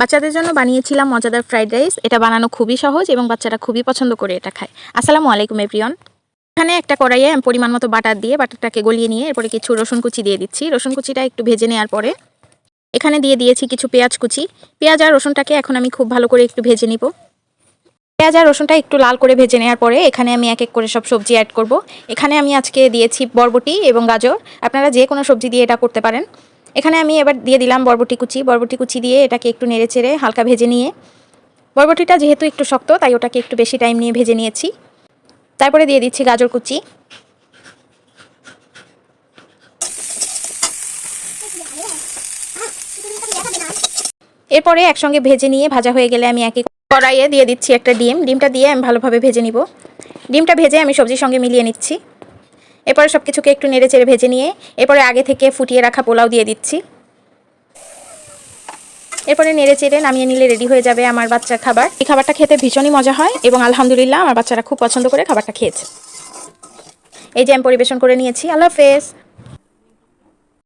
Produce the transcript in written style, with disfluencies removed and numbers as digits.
বাচ্চাদের জন্য বানিয়েছিলাম মজাদার ফ্রাইড রাইস। এটা বানানো খুবই সহজ এবং বাচ্চারা খুবই পছন্দ করে এটা খায়। আসসালামু আলাইকুম এভরিওয়ান। এখানে একটা কড়াইয়ে আমি পরিমাণ মতো বাটার দিয়ে বাটারটাকে গলিয়ে নিয়ে এরপরে কিছু রসুন কুচি দিয়ে দিচ্ছি। রসুন কুচিটা একটু ভেজে নেওয়ার পরে এখানে দিয়ে দিয়েছি কিছু পেঁয়াজ কুচি। পেঁয়াজ আর রসুনটাকে এখন আমি খুব ভালো করে একটু ভেজে নিব। পেঁয়াজ আর রসুনটা একটু লাল করে ভেজে নেওয়ার পরে এখানে আমি এক এক করে সব সবজি অ্যাড করব। এখানে আমি আজকে দিয়েছি বরবটি এবং গাজর, আপনারা যে কোনো সবজি দিয়ে এটা করতে পারেন। এখানে আমি এবার দিয়ে দিলাম বরবটি কুচি দিয়ে এটাকে একটু নেড়ে চেড়ে হালকা ভেজে নিয়ে, বরবটিটা যেহেতু একটু শক্ত তাই ওটাকে একটু বেশি টাইম নিয়ে ভেজে নিয়েছি। তারপরে দিয়ে দিচ্ছি গাজর কুচি, এরপরে একসঙ্গে ভেজে নিয়ে ভাজা হয়ে গেলে আমি একই কড়াইয়ে দিয়ে দিচ্ছি একটা ডিমটা দিয়ে আমি ভালোভাবে ভেজে নিব। ডিমটা ভেজে আমি সবজির সঙ্গে মিলিয়ে নিচ্ছি। এরপরে সব কিছুকে একটু নেড়ে চেড়ে ভেজে নিয়ে এরপরে আগে থেকে ফুটিয়ে রাখা পোলাও দিয়ে দিচ্ছি। এরপরে নেড়ে চেড়ে নামিয়ে নিলে রেডি হয়ে যাবে আমার বাচ্চার খাবার। এই খাবারটা খেতে ভীষণই মজা হয় এবং আলহামদুলিল্লাহ আমার বাচ্চারা খুব পছন্দ করে খাবারটা খেয়েছে। এই যে আমি পরিবেশন করে নিয়েছি। আল্লাহ হাফেজ।